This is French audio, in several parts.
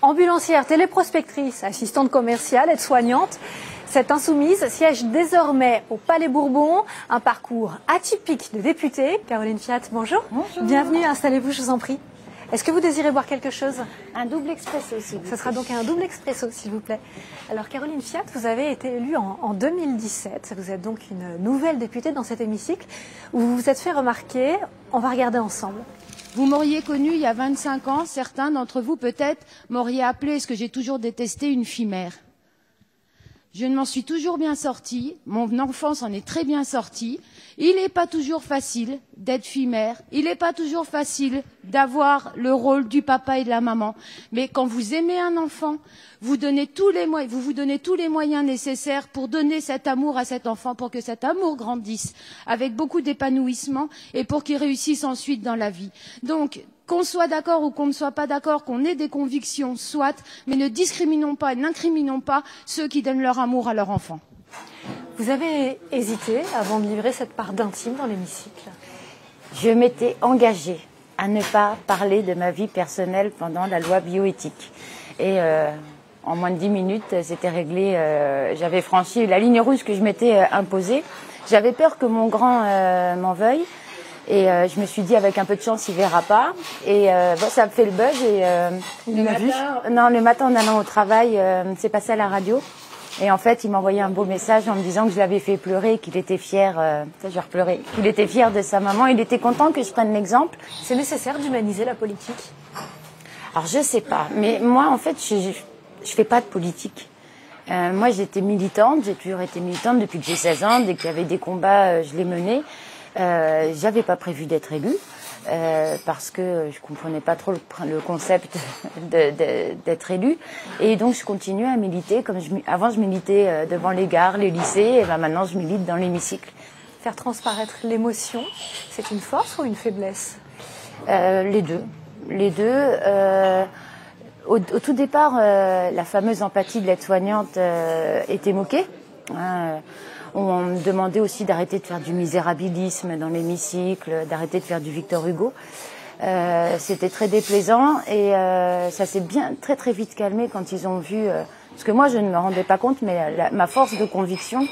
Ambulancière, téléprospectrice, assistante commerciale, aide-soignante, cette insoumise siège désormais au Palais Bourbon, un parcours atypique de députée. Caroline Fiat, bonjour. Bonjour. Bienvenue, installez-vous, je vous en prie. Est-ce que vous désirez boire quelque chose? Un double expresso, s'il vous plaît. Ce sera donc un double expresso, s'il vous plaît. Alors, Caroline Fiat, vous avez été élue en 2017. Vous êtes donc une nouvelle députée dans cet hémicycle où vous vous êtes fait remarquer. On va regarder ensemble. Vous m'auriez connue il y a 25 ans. Certains d'entre vous, peut-être, m'auriez appelée, ce que j'ai toujours détesté, une fille mère. Je m'en suis toujours bien sortie. Mon enfant s'en est très bien sorti. Il n'est pas toujours facile d'être fille mère. Il n'est pas toujours facile d'avoir le rôle du papa et de la maman. Mais quand vous aimez un enfant, vous vous donnez tous les moyens nécessaires pour donner cet amour à cet enfant, pour que cet amour grandisse avec beaucoup d'épanouissement et pour qu'il réussisse ensuite dans la vie. Donc, qu'on soit d'accord ou qu'on ne soit pas d'accord, qu'on ait des convictions, soit, mais ne discriminons pas et n'incriminons pas ceux qui donnent leur amour à leur enfant. Vous avez hésité avant de livrer cette part d'intime dans l'hémicycle? Je m'étais engagée à ne pas parler de ma vie personnelle pendant la loi bioéthique. Et en moins de 10 minutes, c'était réglé. J'avais franchi la ligne rouge que je m'étais imposée. J'avais peur que mon grand m'en veuille. Et je me suis dit, avec un peu de chance, il verra pas. Et bon, ça me fait le buzz. Et le matin, en allant au travail, c'est passé à la radio. Et en fait, il m'a envoyé un beau message en me disant que je l'avais fait pleurer, qu'il était fier. Ça, j'ai repleuré. Qu'il était fier de sa maman. Il était content que je prenne l'exemple. C'est nécessaire d'humaniser la politique? Alors, je sais pas. Mais moi, en fait, je fais pas de politique. Moi, j'étais militante. J'ai toujours été militante depuis que j'ai 16 ans. Dès qu'il y avait des combats, je les menais. J'avais pas prévu d'être élue parce que je comprenais pas trop le concept d'être élue, et donc je continue à militer avant je militais devant les gares, les lycées, et ben maintenant je milite dans l'hémicycle. Faire transparaître l'émotion, c'est une force ou une faiblesse? Les deux. Au tout départ, la fameuse empathie de l'aide-soignante était moquée. On me demandait aussi d'arrêter de faire du misérabilisme dans l'hémicycle, d'arrêter de faire du Victor Hugo. C'était très déplaisant et ça s'est bien très très vite calmé quand ils ont vu, parce que moi je ne me rendais pas compte, mais ma force de conviction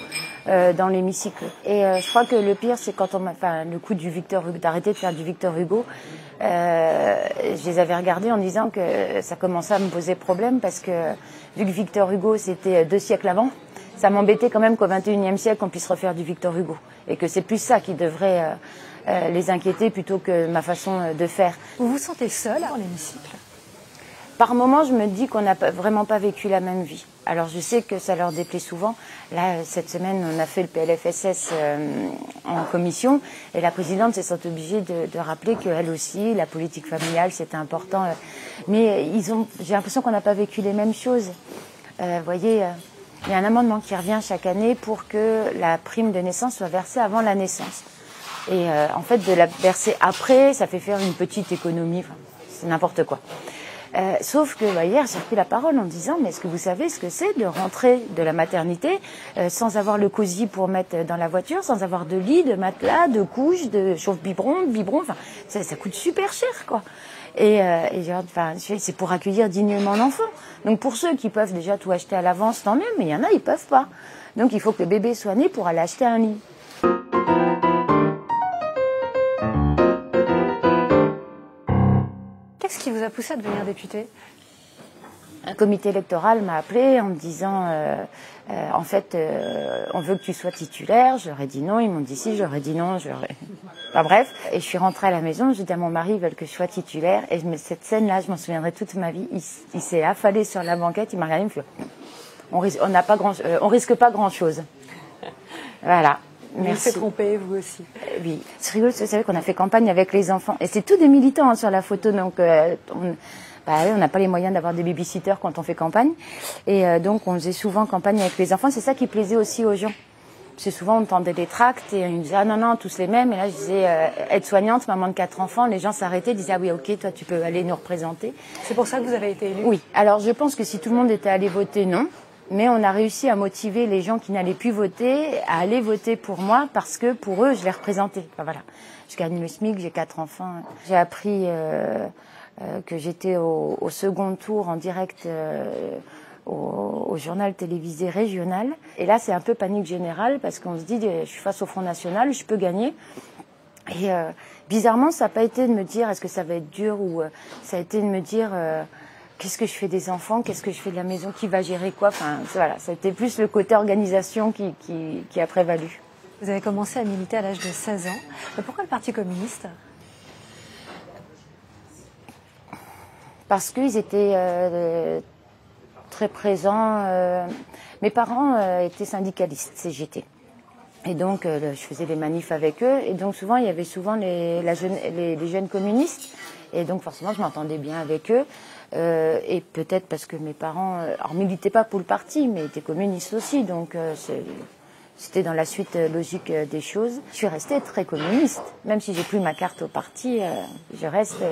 dans l'hémicycle. Et je crois que le pire, c'est quand le coup du Victor Hugo, d'arrêter de faire du Victor Hugo, je les avais regardés en disant que ça commençait à me poser problème parce que vu que Victor Hugo c'était 2 siècles avant, ça m'embêtait quand même qu'au XXIe siècle, on puisse refaire du Victor Hugo. Et que c'est plus ça qui devrait les inquiéter plutôt que ma façon de faire. Vous vous sentez seule dans l'hémicycle? Par moments, je me dis qu'on n'a vraiment pas vécu la même vie. Alors, je sais que ça leur déplaît souvent. Là, cette semaine, on a fait le PLFSS en commission. Et la présidente s'est sentie obligée de rappeler qu'elle aussi, la politique familiale, c'était important. Mais j'ai l'impression qu'on n'a pas vécu les mêmes choses. Vous voyez... Il y a un amendement qui revient chaque année pour que la prime de naissance soit versée avant la naissance. Et en fait, de la verser après, ça fait faire une petite économie. Enfin, c'est n'importe quoi. Sauf que hier, j'ai pris la parole en disant, mais est-ce que vous savez ce que c'est de rentrer de la maternité sans avoir le cosy pour mettre dans la voiture, sans avoir de lit, de matelas, de couches, de chauffe-biberon, enfin, ça coûte super cher, quoi. Et c'est pour accueillir dignement l'enfant. Donc pour ceux qui peuvent déjà tout acheter à l'avance, tant mieux, mais il y en a, ils peuvent pas. Donc il faut que le bébé soit né pour aller acheter un lit. Qu'est-ce qui vous a poussé à devenir députée? Un comité électoral m'a appelé en me disant en fait on veut que tu sois titulaire. J'aurais dit non, ils m'ont dit si, j'aurais dit non, enfin bref. Et je suis rentrée à la maison, j'ai dit à mon mari, ils veulent que je sois titulaire. Et cette scène-là, je m'en souviendrai toute ma vie. Il s'est affalé sur la banquette, il m'a regardé, il me fait on risque pas grand-chose. Voilà. Merci. Vous s'est trompé, vous aussi. Oui. C'est rigolo, vous savez qu'on a fait campagne avec les enfants. Et c'est tous des militants sur la photo, donc on n'a pas les moyens d'avoir des babysitters quand on fait campagne. Et donc, on faisait souvent campagne avec les enfants. C'est ça qui plaisait aussi aux gens. Parce que souvent, on tendait des tracts et on disait « Ah non, tous les mêmes ». Et là, je disais « Aide-soignante, maman de 4 enfants ». Les gens s'arrêtaient, disaient « Ah oui, ok, toi, tu peux aller nous représenter ». C'est pour ça que vous avez été élue? Oui. Alors, je pense que si tout le monde était allé voter, non. Mais on a réussi à motiver les gens qui n'allaient plus voter à aller voter pour moi parce que pour eux, je les représentais. Enfin, voilà. Je gagne le SMIC, j'ai 4 enfants. J'ai appris que j'étais au second tour en direct au journal télévisé régional. Et là, c'est un peu panique générale parce qu'on se dit, je suis face au Front National, je peux gagner. Et bizarrement, ça n'a pas été de me dire est-ce que ça va être dur ou ça a été de me dire qu'est-ce que je fais des enfants, qu'est-ce que je fais de la maison, qui va gérer quoi. Enfin, voilà, ça a été plus le côté organisation qui a prévalu. Vous avez commencé à militer à l'âge de 16 ans. Mais pourquoi le Parti communiste? Parce qu'ils étaient très présents. Mes parents étaient syndicalistes, CGT. Et donc, je faisais des manifs avec eux. Et donc, souvent, il y avait souvent les jeunes communistes. Et donc, forcément, je m'entendais bien avec eux. Et peut-être parce que mes parents, alors militaient pas pour le parti, mais étaient communistes aussi. Donc, c'était dans la suite logique des choses. Je suis restée très communiste. Même si j'ai plus ma carte au parti, je reste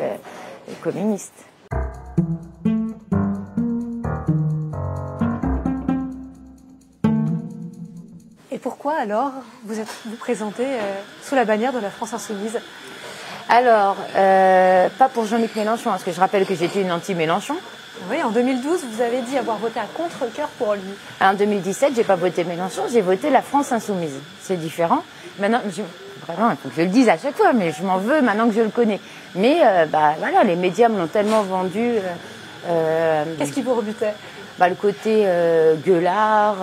communiste. Et pourquoi alors vous présentez sous la bannière de la France Insoumise? Alors, pas pour Jean-Luc Mélenchon, parce que je rappelle que j'étais une anti-Mélenchon. Oui, en 2012, vous avez dit avoir voté à contre-cœur pour lui. En 2017, j'ai pas voté Mélenchon, j'ai voté la France Insoumise. C'est différent. Maintenant, vraiment, il faut que je le dise à chaque fois, mais je m'en veux maintenant que je le connais. Mais voilà, les médias me l'ont tellement vendu. Qu'est-ce qui vous rebutait? Le côté gueulard.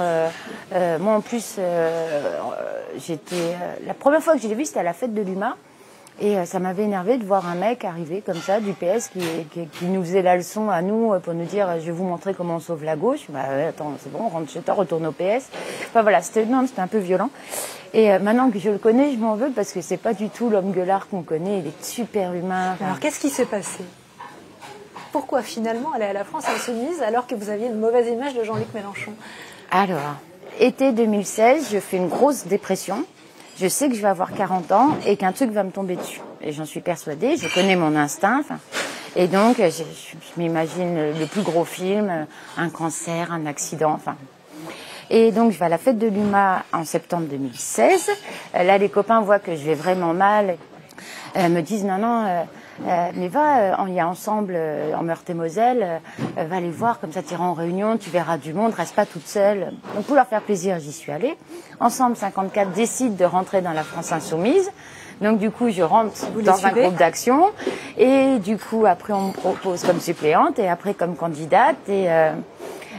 Moi, en plus, la première fois que je l'ai vu, c'était à la fête de l'UMA. Et ça m'avait énervé de voir un mec arriver comme ça, du PS, qui nous faisait la leçon à nous pour nous dire « je vais vous montrer comment on sauve la gauche ». Attends, c'est bon, rentre chez toi, retourne au PS. Enfin voilà, c'était un peu violent. Et maintenant que je le connais, je m'en veux parce que c'est pas du tout l'homme gueulard qu'on connaît, il est super humain. Alors qu'est-ce qui s'est passé? Pourquoi finalement aller à la France Insoumise alors que vous aviez une mauvaise image de Jean-Luc Mélenchon? Alors, été 2016, je fais une grosse dépression. Je sais que je vais avoir 40 ans et qu'un truc va me tomber dessus. Et j'en suis persuadée, je connais mon instinct. Et donc, je m'imagine le plus gros film, un cancer, un accident, enfin. Et donc, je vais à la fête de l'UMA en septembre 2016. Là, les copains voient que je vais vraiment mal. Me disent, non, mais va, on y est ensemble en Meurthe-et-Moselle, va les voir, comme ça tu iras en réunion, tu verras du monde, reste pas toute seule. Donc pour leur faire plaisir, j'y suis allée. Ensemble 54 décide de rentrer dans la France Insoumise. Donc du coup, je rentre dans un groupe d'action. Et du coup, après, on me propose comme suppléante et après comme candidate.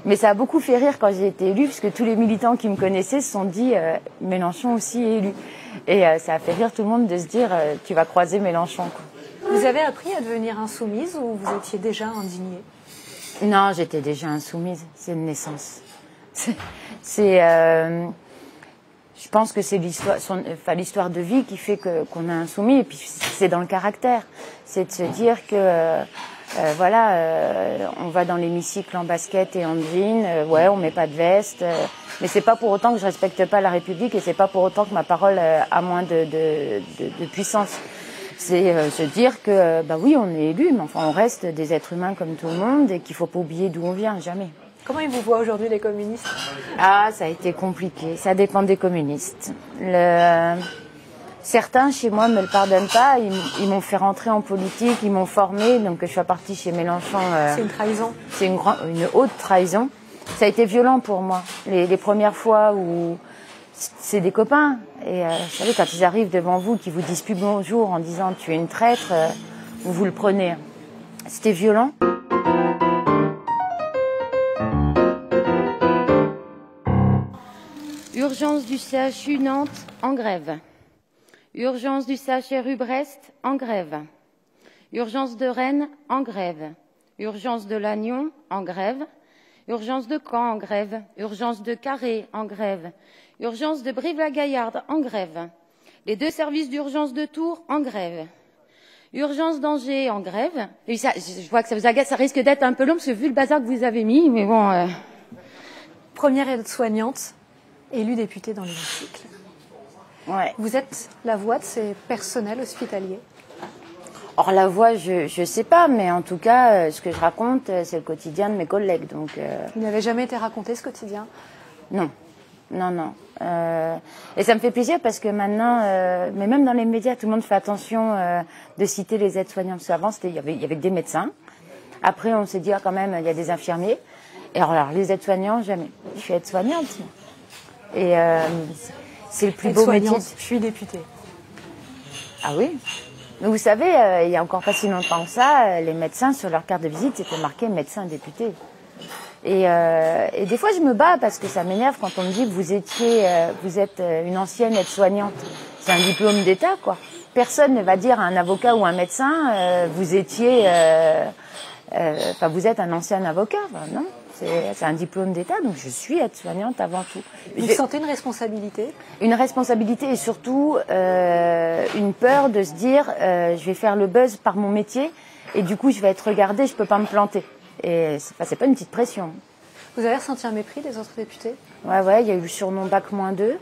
Mais ça a beaucoup fait rire quand j'ai été élue, puisque tous les militants qui me connaissaient se sont dit Mélenchon aussi est élu. Et ça a fait rire tout le monde de se dire tu vas croiser Mélenchon, quoi. Vous avez appris à devenir insoumise ou vous étiez déjà indignée? Non, j'étais déjà insoumise. C'est une naissance. Je pense que c'est l'histoire de vie qui fait qu'on est insoumis. Et puis c'est dans le caractère. C'est de se dire que on va dans l'hémicycle en basket et en jean. On met pas de veste. Mais c'est pas pour autant que je respecte pas la République et c'est pas pour autant que ma parole a moins de puissance. C'est se dire que, oui, on est élus, mais enfin, on reste des êtres humains comme tout le monde et qu'il faut pas oublier d'où on vient, jamais. Comment ils vous voient aujourd'hui, les communistes? Ah, ça a été compliqué. Ça dépend des communistes. Certains, chez moi, me le pardonnent pas. Ils m'ont fait rentrer en politique, ils m'ont formé, donc que je sois partie chez Mélenchon. C'est une trahison. C'est une haute trahison. Ça a été violent pour moi. Les premières fois où c'est des copains. Et vous savez, quand ils arrivent devant vous, qui vous disent plus bonjour en disant tu es une traître, vous le prenez. C'était violent. Urgence du CHU Nantes en grève. Urgence du CHRU Brest en grève. Urgence de Rennes en grève. Urgence de Lannion en grève. Urgence de Caen en grève. Urgence de Carré en grève. Urgence de Brive-la-Gaillarde en grève. Les 2 services d'urgence de Tours en grève. Urgence d'Angers en grève. Et ça, je vois que ça vous agace, ça risque d'être un peu long parce que vu le bazar que vous avez mis, mais bon. Première aide-soignante, élue députée dans l'hémicycle. Ouais. Vous êtes la voix de ces personnels hospitaliers. Or la voix, je sais pas, mais en tout cas, ce que je raconte, c'est le quotidien de mes collègues. Donc. Il n'avait jamais été raconté ce quotidien? Non. non, non. Et ça me fait plaisir parce que maintenant, mais même dans les médias, tout le monde fait attention de citer les aides-soignants. Parce qu'avant, il y avait que des médecins. Après, on s'est dit, ah, quand même, il y a des infirmiers. Et alors les aides-soignants, jamais. Je suis aide-soignante. Et c'est le plus beau métier. Je suis députée. Ah oui. Mais vous savez, il y a encore pas si longtemps que ça, les médecins, sur leur carte de visite, c'était marqué médecin député. Et des fois, je me bats parce que ça m'énerve quand on me dit que vous êtes une ancienne aide-soignante. C'est un diplôme d'État, quoi. Personne ne va dire à un avocat ou un médecin, vous êtes un ancien avocat, non? C'est un diplôme d'État, donc je suis aide-soignante avant tout. Vous sentez une responsabilité? Une responsabilité et surtout une peur de se dire, je vais faire le buzz par mon métier et du coup, je vais être regardée, je peux pas me planter. Et c'est pas une petite pression. Vous avez ressenti un mépris des autres députés? Ouais, il y a eu le surnom Bac-2.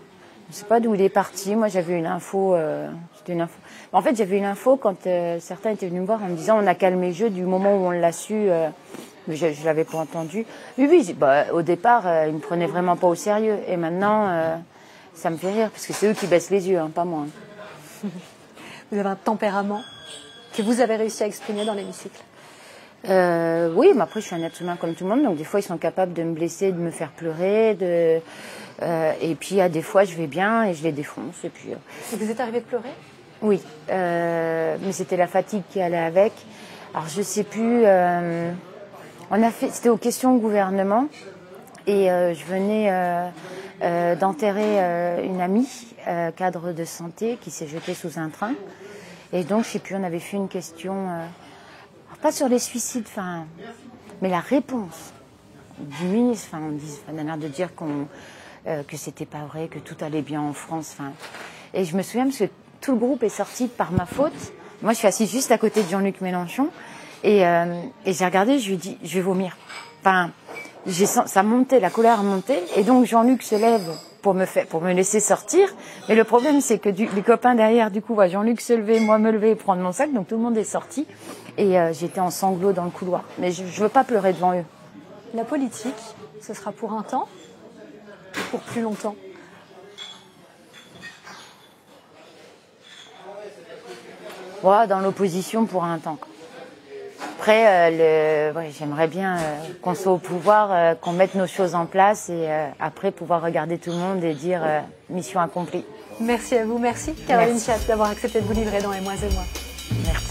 Je sais pas d'où il est parti. Moi, j'avais une info. En fait, j'avais une info quand certains étaient venus me voir en me disant on a calmé le jeu du moment où on l'a su. Mais je l'avais pas entendu. Oui, au départ, ils me prenaient vraiment pas au sérieux. Et maintenant, ça me fait rire parce que c'est eux qui baissent les yeux, hein, pas moi. Vous avez un tempérament que vous avez réussi à exprimer dans l'hémicycle? Oui, mais après je suis un être humain comme tout le monde, donc des fois ils sont capables de me blesser, de me faire pleurer, et puis il y a des fois je vais bien et je les défonce. Et puis. Et vous êtes arrivé de pleurer? Oui, mais c'était la fatigue qui allait avec. Alors je sais plus. C'était aux questions au gouvernement et je venais d'enterrer une amie, cadre de santé, qui s'est jetée sous un train. Et donc je sais plus, on avait fait une question. Pas sur les suicides, mais la réponse du ministre, on a l'air de dire que c'était pas vrai, que tout allait bien en France. Et je me souviens parce que tout le groupe est sorti par ma faute. Moi, je suis assise juste à côté de Jean-Luc Mélenchon et j'ai regardé, je lui ai dit, je vais vomir. Ça montait, la colère montait, et donc Jean-Luc se lève pour me laisser sortir. Mais le problème, c'est que les copains derrière, du coup, voient Jean-Luc se lever, moi me lever et prendre mon sac, donc tout le monde est sorti. Et j'étais en sanglots dans le couloir. Mais je veux pas pleurer devant eux. La politique, ce sera pour un temps ou pour plus longtemps? Voilà, dans l'opposition pour un temps. Après, j'aimerais bien qu'on soit au pouvoir, qu'on mette nos choses en place et après pouvoir regarder tout le monde et dire mission accomplie. Merci à vous, merci Caroline Fiat d'avoir accepté de vous livrer dans Les Mois et Mois. Merci.